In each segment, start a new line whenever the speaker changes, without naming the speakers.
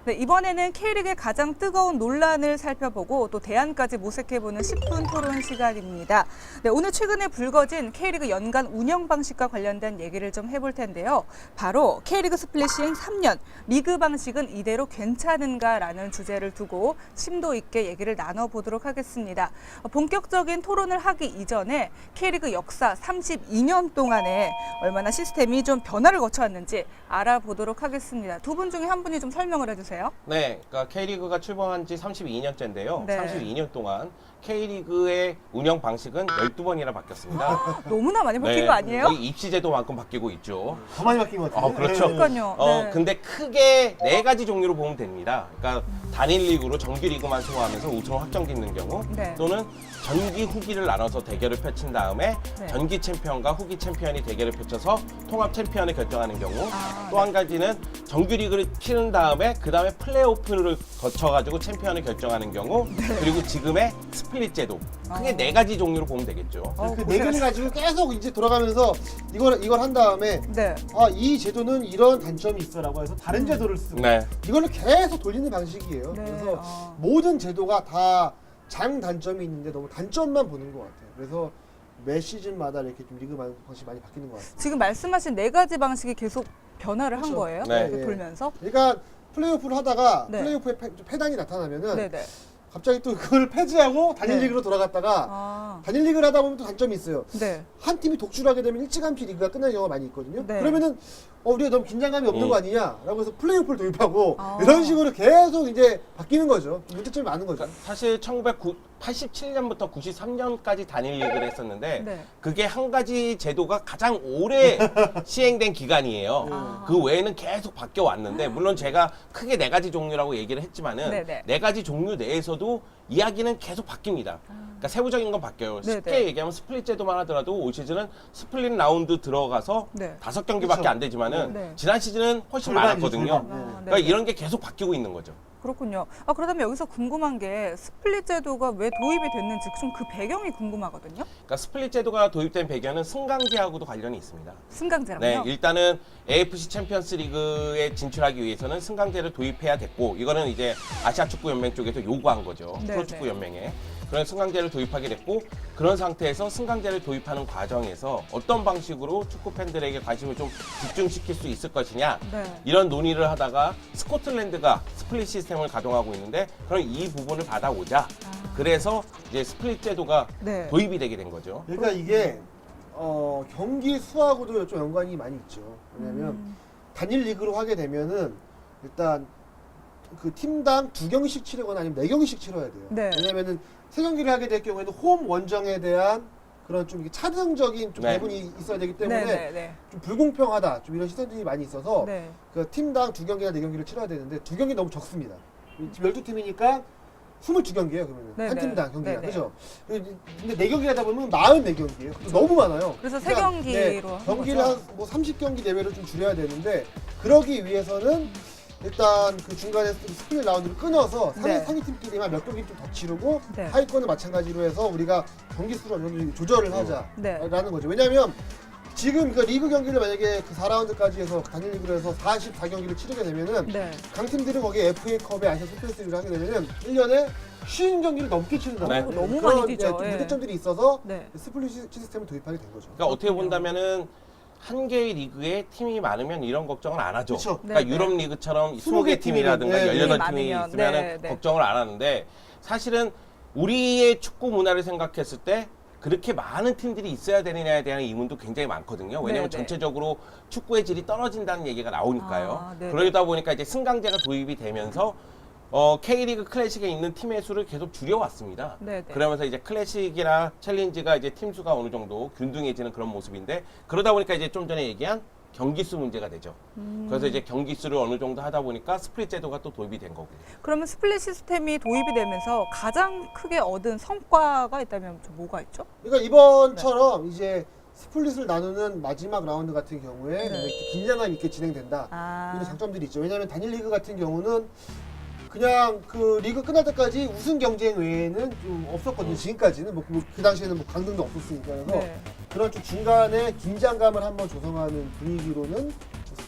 네, 이번에는 K리그의 가장 뜨거운 논란을 살펴보고 또 대안까지 모색해보는 10분 토론 시간입니다. 네, 오늘 최근에 불거진 K리그 연간 운영 방식과 관련된 얘기를 좀 해볼 텐데요. 바로 K리그 스플릿 시행 3년, 리그 방식은 이대로 괜찮은가라는 주제를 두고 심도 있게 얘기를 나눠보도록 하겠습니다. 본격적인 토론을 하기 이전에 K리그 역사 32년 동안에 얼마나 시스템이 좀 변화를 거쳐왔는지 알아보도록 하겠습니다. 두 분 중에 한 분이 좀 설명을 해주세요.
네, 그러니까 K리그가 출범한 지 32년째인데요.
네.
32년 동안 K리그의 운영 방식은 12번이나 바뀌었습니다.
너무나 많이 바뀐 거 아니에요?
거의 입시제도만큼 바뀌고 있죠.
더 많이 바뀐 것 같아요.
그렇죠.
그러니까요. 네.
근데 크게 4가지 종류로 보면 됩니다. 그러니까 단일 리그로 정규 리그만 소화하면서 우승을 확정짓는 경우,
네.
또는 전기 후기를 나눠서 대결을 펼친 다음에
네.
전기 챔피언과 후기 챔피언이 대결을 펼쳐서 통합 챔피언을 결정하는 경우, 또
네.
한 가지는 정규 리그를 치른 다음에 그 다음에 플레이오프를 거쳐가지고 챔피언을 결정하는 경우, 그리고 지금의 스플릿 제도. 크게 4가지 종류로 보면 되겠죠.
그 네 개를 가지고 계속 이제 돌아가면서 이걸 한 다음에
네.
이 제도는 이런 단점이 있어라고 해서 다른 제도를 쓰고
네.
이걸로 계속 돌리는 방식이에요.
네.
그래서 모든 제도가 다 장단점이 있는데 너무 단점만 보는 것 같아요. 그래서 매 시즌마다 이렇게 좀 리그 방식이 많이 바뀌는 것 같아요.
지금 말씀하신 4가지 방식이 계속 변화를 한
그렇죠.
거예요?
네.
이렇게 돌면서?
그러니까 플레이오프를 하다가
네.
플레이오프에 패단이 나타나면은
네네.
갑자기 또 그걸 폐지하고 단일
네.
리그로 돌아갔다가 단일 리그를 하다 보면 또 단점이 있어요.
네.
한 팀이 독주를 하게 되면 일찌감치 리그가 끝나는 경우가 많이 있거든요.
네.
그러면은 우리가 너무 긴장감이 없는 거 아니냐라고 해서 플레이오프를 도입하고
아.
이런 식으로 계속 이제 바뀌는 거죠. 문제점이 많은 거죠.
그러니까 사실 1987년부터 93년까지 단일 리그를 했었는데
네.
그게 한 가지 제도가 가장 오래 시행된 기간이에요.
아.
그 외에는 계속 바뀌어 왔는데, 물론 제가 크게 4가지 종류라고 얘기를 했지만은
네네.
4가지 종류 내에서도 이야기는 계속 바뀝니다. 그러니까 세부적인 건 바뀌어요.
네네.
쉽게 얘기하면 스플릿 제도만 하더라도 올 시즌은 스플릿 라운드 들어가서
네.
5경기밖에
그렇죠.
안 되지만은
네.
지난 시즌은 훨씬
절반이죠,
많았거든요.
절반.
아,
그러니까
네네.
이런 게 계속 바뀌고 있는 거죠.
그렇군요. 그렇다면 여기서 궁금한 게 스플릿 제도가 왜 도입이 됐는지 좀 그 배경이 궁금하거든요.
그러니까 스플릿 제도가 도입된 배경은 승강제하고도 관련이 있습니다.
승강제랑요?
네, 일단은 AFC 챔피언스 리그에 진출하기 위해서는 승강제를 도입해야 됐고, 이거는 이제 아시아 축구 연맹 쪽에서 요구한 거죠.
네,
프로축구
네.
연맹에. 그런 승강제를 도입하게 됐고, 그런 상태에서 승강제를 도입하는 과정에서 어떤 방식으로 축구 팬들에게 관심을 좀 집중시킬 수 있을 것이냐,
네.
이런 논의를 하다가 스코틀랜드가 스플릿 시스템을 가동하고 있는데, 그럼 이 부분을 받아오자. 그래서 이제 스플릿 제도가
네.
도입이 되게 된 거죠.
그러니까 이게 경기 수하고도 좀 연관이 많이 있죠. 왜냐하면 단일 리그로 하게 되면은 일단 그 팀당 2경기씩 치르거나 아니면 4경기씩 치러야 돼요.
네.
왜냐면은 3경기를 하게 될 경우에는 홈 원정에 대한 그런 좀 이렇게 차등적인 좀
네.
배분이 있어야 되기 때문에
네네네.
좀 불공평하다, 좀 이런 시선들이 많이 있어서
네.
그 팀당 2경기나 4경기를 치러야 되는데 2경기 너무 적습니다. 지금 12팀이니까 22경기예요, 그러면.
네네.
한 팀당 경기가.
네네.
그죠? 근데 4경기 하다 보면 44경기예요. 너무 많아요.
그래서
그러니까
3경기로 한
경기를
거죠?
한 뭐 30경기 내외로 좀 줄여야 되는데, 그러기 위해서는 일단 그 중간에 스플릿 라운드를 끊어서
네.
상위 팀끼리만 몇 경기 좀 더 치르고
네.
하위권은 마찬가지로 해서 우리가 경기 수를 어느 정도 조절을
네.
하자라는 거죠. 왜냐하면 지금 그 리그 경기를 만약에 그 4라운드까지 해서 단일 리그로 해서 44경기를 치르게 되면은
네.
강팀들은 거기에 FA컵에 아시아 챔피언스리그를 하게 되면은 1년에 50경기를 넘게 치른다고.
네.
너무
그런
많이 뛰죠.
좀
예.
문제점들이 있어서
네.
스플릿 시스템을 도입하게 된 거죠.
그러니까 어떻게 본다면은 한 개의 리그에 팀이 많으면 이런 걱정을 안 하죠.
그쵸.
그러니까
네, 네.
유럽 리그처럼
20개
20개 팀이라든가
팀이면,
18팀이
많으면,
있으면
네, 네.
걱정을 안 하는데, 사실은 우리의 축구 문화를 생각했을 때 그렇게 많은 팀들이 있어야 되느냐에 대한 의문도 굉장히 많거든요. 왜냐하면
네, 네.
전체적으로 축구의 질이 떨어진다는 얘기가 나오니까요.
아, 네,
그러다 보니까 이제 승강제가 도입이 되면서 K리그 클래식에 있는 팀의 수를 계속 줄여왔습니다.
네, 네.
그러면서 이제 클래식이나 챌린지가 이제 팀 수가 어느 정도 균등해지는 그런 모습인데, 그러다 보니까 이제 좀 전에 얘기한 경기 수 문제가 되죠. 그래서 이제 경기 수를 어느 정도 하다 보니까 스플릿 제도가 또 도입이 된 거고요.
그러면 스플릿 시스템이 도입이 되면서 가장 크게 얻은 성과가 있다면 좀 뭐가 있죠?
그러니까 이번처럼 이제 스플릿을 나누는 마지막 라운드 같은 경우에
네.
이렇게 긴장감 있게 진행된다.
아.
이런 장점들이 있죠. 왜냐하면 단일 리그 같은 경우는 그냥 그 리그 끝날 때까지 우승 경쟁 외에는 좀 없었거든요. 지금까지는 그 당시에는 뭐 강등도 없었으니까. 그래서
네.
그런 좀 중간에 긴장감을 한번 조성하는 분위기로는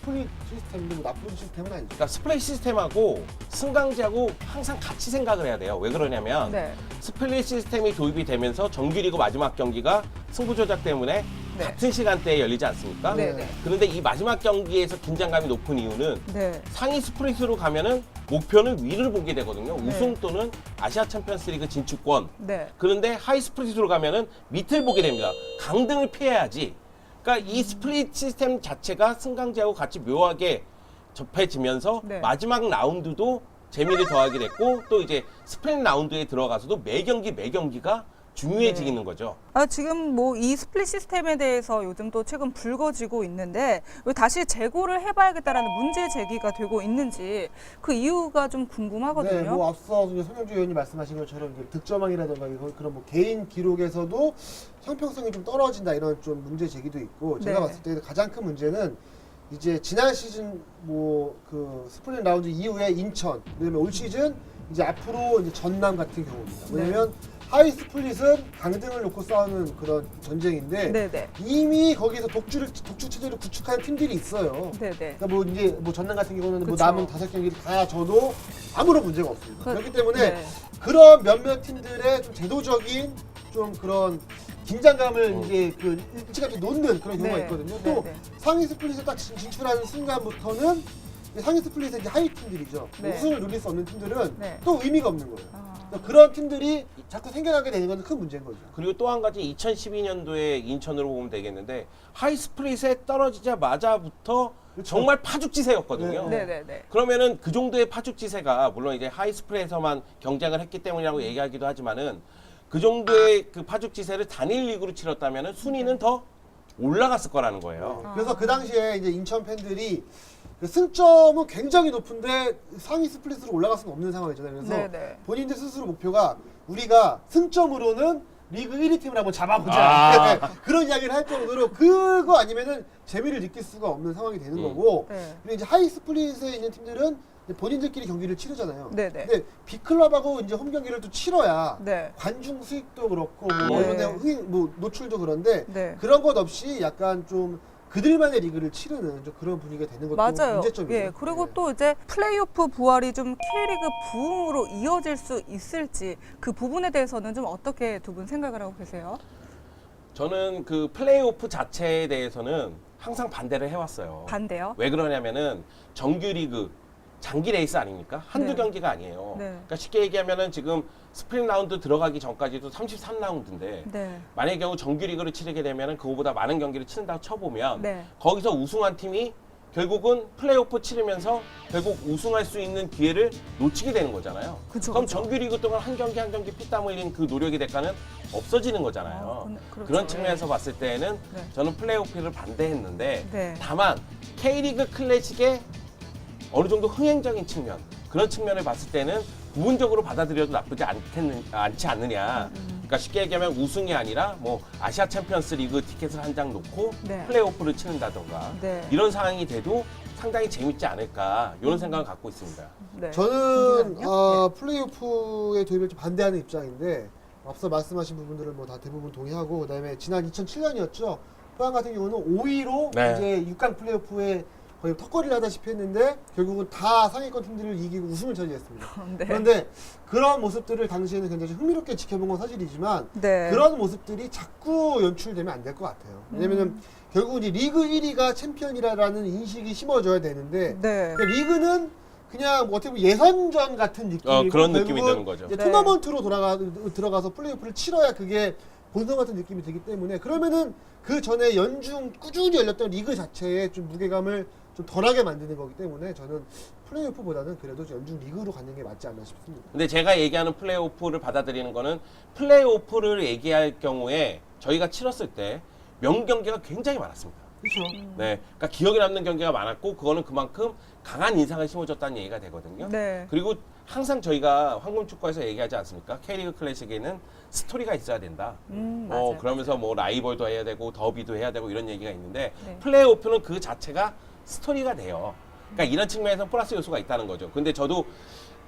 스플릿 시스템도 뭐 나쁜 시스템은 아니죠.
그러니까 스플릿 시스템하고 승강제하고 항상 같이 생각을 해야 돼요. 왜 그러냐면
네.
스플릿 시스템이 도입이 되면서 정규리그 마지막 경기가 승부 조작 때문에
네.
같은 시간대에 열리지 않습니까?
네, 네.
그런데 이 마지막 경기에서 긴장감이 높은 이유는
네.
상위 스플릿으로 가면은 목표는 위를 보게 되거든요.
네.
우승 또는 아시아 챔피언스리그 진출권.
네.
그런데 하이 스플릿으로 가면은 밑을 보게 됩니다. 강등을 피해야지. 그러니까 이 스플릿 시스템 자체가 승강제하고 같이 묘하게 접해지면서
네.
마지막 라운드도 재미를 더하게 됐고 또 이제 스플릿 라운드에 들어가서도 매 경기가 중요해지는 거죠.
지금 뭐 이 스플릿 시스템에 대해서 요즘 또 최근 불거지고 있는데 왜 다시 재고를 해봐야겠다라는 문제 제기가 되고 있는지 그 이유가 좀 궁금하거든요.
네, 뭐 앞서 손영주 의원님 말씀하신 것처럼 이제 득점왕이라든가 그런 뭐 개인 기록에서도 형평성이 좀 떨어진다 이런 좀 문제 제기도 있고 제가
네.
봤을 때 가장 큰 문제는 이제 지난 시즌 뭐 그 스플릿 라운드 이후에 인천 그다음에 올 시즌 이제 앞으로 이제 전남 같은 경우입니다. 왜냐면 하이 스플릿은 강등을 놓고 싸우는 그런 전쟁인데
네네.
이미 거기서 독주 체제를 구축한 팀들이 있어요.
네네.
그러니까 뭐 이제 뭐 전남 같은 경우는 뭐
그쵸.
남은 5경기를 다 져도 아무런 문제가 없습니다. 그렇기 때문에
네.
그런 몇몇 팀들의 좀 제도적인 좀 그런 긴장감을 이제 그 일찌감치 놓는 그런 경우가
네.
있거든요.
네,
또
네.
상위 스플릿에 딱 진출하는 순간부터는 상위 스플릿의 이제 하위 팀들이죠.
네.
우승을 누릴 수 없는 팀들은
네.
또 의미가 없는 거예요.
아.
그러니까 그런 팀들이 자꾸 생겨나게 되는 건 큰 문제인 거죠.
그리고 또 한 가지 2012년도에 인천으로 보면 되겠는데 하이 스플릿에 떨어지자마자부터
그렇죠.
정말 파죽지세였거든요.
네.
네네네.
그러면 그 정도의 파죽지세가 물론 이제 하이 스플릿에서만 경쟁을 했기 때문이라고 얘기하기도 하지만은 그 정도의 그 파죽지세를 단일 리그로 치렀다면은 순위는 더 올라갔을 거라는 거예요.
그래서 그 당시에 이제 인천 팬들이 그 승점은 굉장히 높은데 상위 스플릿으로 올라갈 수는 없는 상황이잖아요. 그래서
네네.
본인들 스스로 목표가 우리가 승점으로는 리그 1위 팀을 한번 잡아보자. 그런 이야기를 할 정도로 그거 아니면은 재미를 느낄 수가 없는 상황이 되는 거고.
네.
그리고 이제 하이 스플릿에 있는 팀들은 이제 본인들끼리 경기를 치르잖아요.
네네.
근데 B클럽하고 이제 홈 경기를 또 치러야
네.
관중 수익도 그렇고 뭐
네.
언론의 뭐 노출도 그런데
네.
그런 것 없이 약간 좀 그들만의 리그를 치르는 좀 그런 분위기가 되는 것도
맞아요.
문제점이에요.
예, 그리고
네.
또 이제 플레이오프 부활이 좀 K리그 부흥으로 이어질 수 있을지 그 부분에 대해서는 좀 어떻게 두 분 생각을 하고 계세요?
저는 그 플레이오프 자체에 대해서는 항상 반대를 해왔어요.
반대요?
왜 그러냐면은 정규리그 장기 레이스 아닙니까? 한두
네.
경기가 아니에요.
네.
그러니까 쉽게 얘기하면은 지금 스프링 라운드 들어가기 전까지도 33라운드인데
네.
만약의 경우 정규리그를 치르게 되면은 그거보다 많은 경기를 치른다고 쳐보면
네.
거기서 우승한 팀이 결국은 플레이오프 치르면서 결국 우승할 수 있는 기회를 놓치게 되는 거잖아요.
그쵸,
그럼
그쵸.
정규리그 동안 한 경기 피땀 흘린 그 노력의 대가는 없어지는 거잖아요.
그렇죠.
그런 측면에서 봤을 때는
네.
저는 플레이오프를 반대했는데
네.
다만 K리그 클래식의 어느 정도 흥행적인 측면 그런 측면을 봤을 때는 부분적으로 받아들여도 나쁘지 않지 않느냐. 그러니까 쉽게 얘기하면 우승이 아니라 뭐 아시아 챔피언스 리그 티켓을 한 장 놓고
네.
플레이오프를 치는다던가
네.
이런 상황이 돼도 상당히 재밌지 않을까 이런 생각을 갖고 있습니다.
네.
저는
궁금하거든요.
플레이오프의 도입을 좀 반대하는 입장인데 앞서 말씀하신 부분들을 뭐 다 대부분 동의하고 그다음에 지난 2007년이었죠. 포항 같은 경우는 5위로
네.
이제 6강 플레이오프에 거의 턱걸이를 하다시피 했는데 결국은 다 상위권 팀들을 이기고 우승을 차지했습니다.
네.
그런데 그런 모습들을 당시에는 굉장히 흥미롭게 지켜본 건 사실이지만
네.
그런 모습들이 자꾸 연출되면 안 될 것 같아요. 왜냐면은 결국 이제 리그 1위가 챔피언이라는 인식이 심어져야 되는데
네.
그러니까 리그는 그냥 뭐 어떻게 보면 예선전 같은 느낌이고
그런 느낌이
결국은
드는 거죠.
이제
네.
토너먼트로 들어가서 플레이오프를 치러야 그게 본선 같은 느낌이 들기 때문에 그러면은 그 전에 연중 꾸준히 열렸던 리그 자체에 좀 무게감을 좀 덜하게 만드는 거기 때문에 저는 플레이오프보다는 그래도 연중 리그로 가는 게 맞지 않나 싶습니다.
근데 제가 얘기하는 플레이오프를 받아들이는 거는 플레이오프를 얘기할 경우에 저희가 치렀을 때 명경기가 굉장히 많았습니다.
그렇죠.
네, 그러니까 기억에 남는 경기가 많았고 그거는 그만큼 강한 인상을 심어줬다는 얘기가 되거든요.
네.
그리고 항상 저희가 황금축구에서 얘기하지 않습니까? K리그 클래식에는 스토리가 있어야 된다.
맞아요.
그러면서 뭐 라이벌도 해야 되고 더비도 해야 되고 이런 얘기가 있는데
네.
플레이오프는 그 자체가 스토리가 돼요. 그러니까 이런 측면에서 플러스 요소가 있다는 거죠. 근데 저도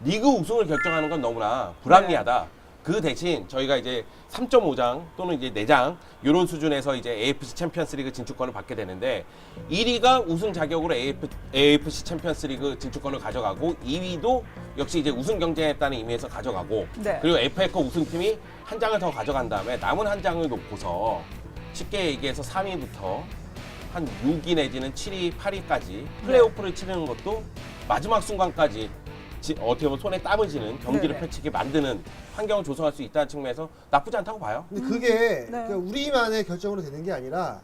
리그 우승을 결정하는 건 너무나 불합리하다. 그 대신 저희가 이제 3.5장 또는 이제 4장 이런 수준에서 이제 AFC 챔피언스리그 진출권을 받게 되는데 1위가 우승 자격으로 AFC 챔피언스리그 진출권을 가져가고 2위도 역시 이제 우승 경쟁했다는 의미에서 가져가고
네.
그리고 FA컵 우승팀이 한 장을 더 가져간 다음에 남은 한 장을 놓고서 쉽게 얘기해서 3위부터 한 6위 내지는 7위, 8위까지 플레이오프를 치르는 것도 마지막 순간까지 어떻게 보면 손에 땀을 쥐는 경기를
네네.
펼치게 만드는 환경을 조성할 수 있다는 측면에서 나쁘지 않다고 봐요.
근데 그게
네.
그러니까 우리만의 결정으로 되는 게 아니라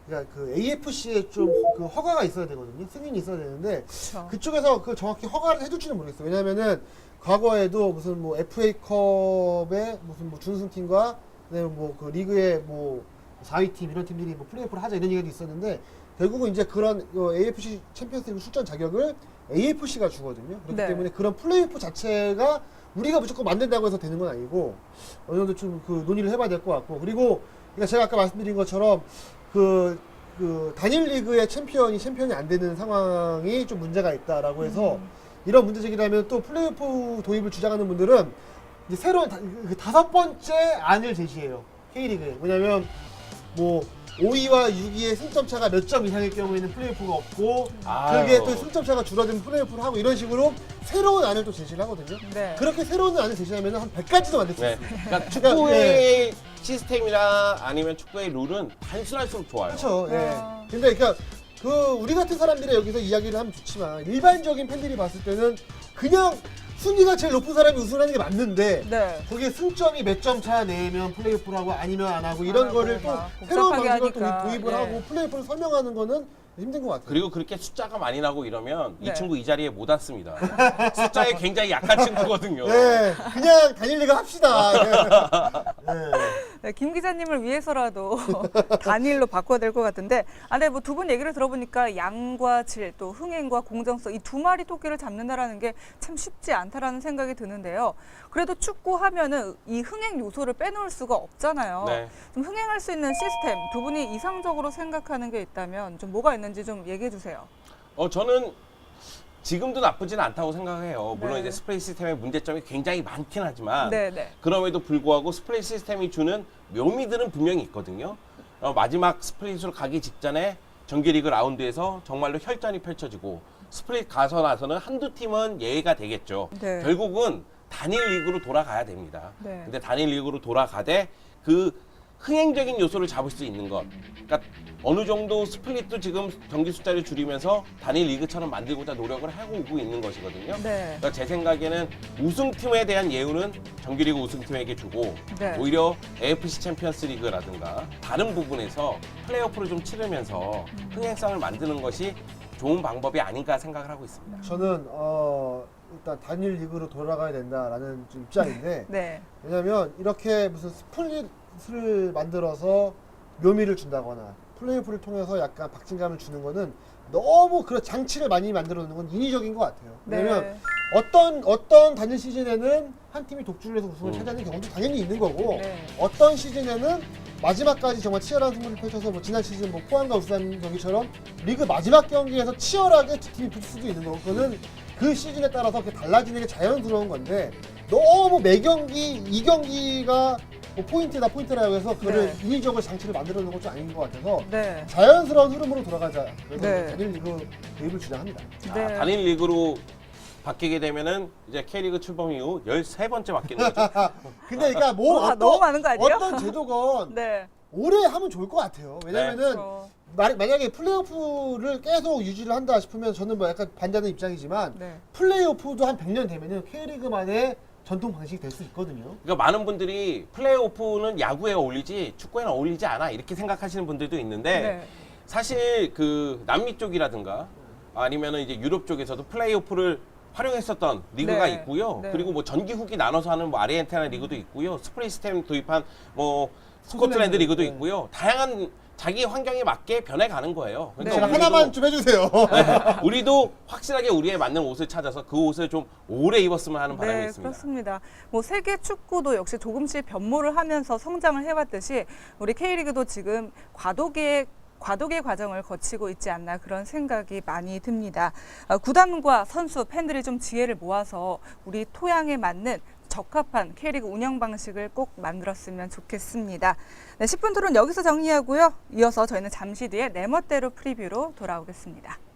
그러니까 그 AFC에 좀 그 허가가 있어야 되거든요. 승인이 있어야 되는데
그렇죠.
그쪽에서 그 정확히 허가를 해줄지는 모르겠어요. 왜냐면은 과거에도 무슨 뭐 FA컵의 무슨 뭐 준우승팀과 그다음에 뭐 그 리그의 뭐 4위 팀 이런 팀들이 뭐 플레이오프를 하자 이런 얘기도 있었는데 결국은 이제 그런 AFC 챔피언스리그 출전 자격을 AFC가 주거든요. 그렇기
네.
때문에 그런 플레이오프 자체가 우리가 무조건 만든다고 해서 되는 건 아니고 어느 정도 좀 그 논의를 해봐야 될 것 같고 그리고 그러니까 제가 아까 말씀드린 것처럼 그 단일 리그의 챔피언이 안 되는 상황이 좀 문제가 있다라고 해서 이런 문제 제기라면 또 플레이오프 도입을 주장하는 분들은 이제 새로운 그 5번째 안을 제시해요. K리그에. 뭐냐면 뭐 5위와 6위의 승점 차가 몇 점 이상일 경우에는 플레이오프가 없고 그게 또 승점 차가 줄어들면 플레이오프를 하고 이런 식으로 새로운 안을 또 제시를 하거든요.
네.
그렇게 새로운 안을 제시하면 한 100가지도 만들 수
네.
있어요.
그러니까 축구의 시스템이나 아니면 축구의 룰은 단순할수록 좋아요.
그렇죠. 예.
아.
근데 그러니까 그 우리 같은 사람들이 여기서 이야기를 하면 좋지만 일반적인 팬들이 봤을 때는 그냥 순위가 제일 높은 사람이 우승하는 게 맞는데
네.
거기에 승점이 몇 점 차 내면 플레이오프를 하고 아니면 안 하고
안
이런
하고
거를 또
막
새로운
복잡하게
방식을 또
하니까.
도입을
네.
하고 플레이오프를 설명하는 거는 힘든 것 같아요.
그리고 그렇게 숫자가 많이 나고 이러면
네.
이 친구 이 자리에 못 앉습니다. 숫자에 굉장히 약한 친구거든요.
네, 그냥 단일 리그 합시다. 네.
네, 김 기자님을 위해서라도 단일로 바꿔야 될 것 같은데, 네, 뭐 두 분 얘기를 들어보니까 양과 질, 또 흥행과 공정성 이 두 마리 토끼를 잡는다라는 게 참 쉽지 않다라는 생각이 드는데요. 그래도 축구 하면은 이 흥행 요소를 빼놓을 수가 없잖아요.
네.
좀 흥행할 수 있는 시스템 두 분이 이상적으로 생각하는 게 있다면 좀 뭐가 있는지 좀 얘기해 주세요.
저는 지금도 나쁘지는 않다고 생각해요. 물론
네.
이제 스프레이 시스템의 문제점이 굉장히 많긴 하지만
네, 네.
그럼에도 불구하고 스프레이 시스템이 주는 묘미들은 분명히 있거든요. 마지막 스프레이트로 가기 직전에 정규리그 라운드에서 정말로 혈전이 펼쳐지고 스프레이트 가서 나서는 한두 팀은 예외가 되겠죠.
네.
결국은 단일 리그로 돌아가야 됩니다.
네.
근데 단일 리그로 돌아가되 그 흥행적인 요소를 잡을 수 있는 것. 그러니까 어느 정도 스플릿도 지금 경기 숫자를 줄이면서 단일 리그처럼 만들고자 노력을 하고 오고 있는 것이거든요.
네.
그러니까 제 생각에는 우승팀에 대한 예우는 정규리그 우승팀에게 주고
네.
오히려 AFC 챔피언스 리그라든가 다른 부분에서 플레이오프를 좀 치르면서 흥행성을 만드는 것이 좋은 방법이 아닌가 생각을 하고 있습니다.
저는 일단 단일 리그로 돌아가야 된다라는 좀 입장인데
네.
왜냐면 이렇게 무슨 스플릿을 만들어서 묘미를 준다거나 플레이오프를 통해서 약간 박진감을 주는 거는 너무 그런 장치를 많이 만들어 놓는 건 인위적인 것 같아요. 왜냐면
네.
어떤 단일 시즌에는 한 팀이 독주를 해서 우승을 차지하는 경우도 당연히 있는 거고
네.
어떤 시즌에는 마지막까지 정말 치열한 승부를 펼쳐서 뭐 지난 시즌 뭐 포항과 울산 경기처럼 리그 마지막 경기에서 치열하게 두 팀이 붙을 수도 있는 거고 그거는 그 시즌에 따라서 그렇게 달라지는 게 자연스러운 건데 너무 매 경기 이 경기가 뭐 포인트라고 해서 그거를
네.
인위적으로 장치를 만들어 놓은 것도 아닌 것 같아서
네.
자연스러운 흐름으로 돌아가자. 그래서
네.
단일 리그 도입을 주장합니다.
네.
단일 리그로 바뀌게 되면은 이제 K리그 출범 이후 13번째 바뀌는 거죠.
근데 그러니까 뭐
와, 너무 많은 거 아니에요?
어떤 제도건
네.
오래 하면 좋을 것 같아요. 왜냐면은
그렇죠.
만약에 플레이오프를 계속 유지를 한다 싶으면 저는 뭐 약간 반대하는 입장이지만
네.
플레이오프도 한 100년 되면은 K리그만의 전통 방식이 될 수 있거든요.
그러니까 많은 분들이 플레이오프는 야구에 어울리지 축구에는 어울리지 않아 이렇게 생각하시는 분들도 있는데
네.
사실 그 남미 쪽이라든가 아니면은 이제 유럽 쪽에서도 플레이오프를 활용했었던 리그가
네.
있고요.
네.
그리고 뭐 전기 후기 나눠서 하는 뭐 아르헨티나 리그도 있고요. 스프레이 시스템 도입한 뭐 스코틀랜드 리그도
네.
있고요. 다양한 자기 환경에 맞게 변해가는 거예요.
네.
제가
우리도-
하나만 좀 해주세요.
우리도 확실하게 우리에 맞는 옷을 찾아서 그 옷을 좀 오래 입었으면 하는 바람이
네,
있습니다.
그렇습니다. 뭐 세계 축구도 역시 조금씩 변모를 하면서 성장을 해왔듯이 우리 K리그도 지금 과도기의 과정을 거치고 있지 않나 그런 생각이 많이 듭니다. 구단과 선수, 팬들이 좀 지혜를 모아서 우리 토양에 맞는 적합한 K리그 운영 방식을 꼭 만들었으면 좋겠습니다. 네, 10분 토론 여기서 정리하고요. 이어서 저희는 잠시 뒤에 내 멋대로 프리뷰로 돌아오겠습니다.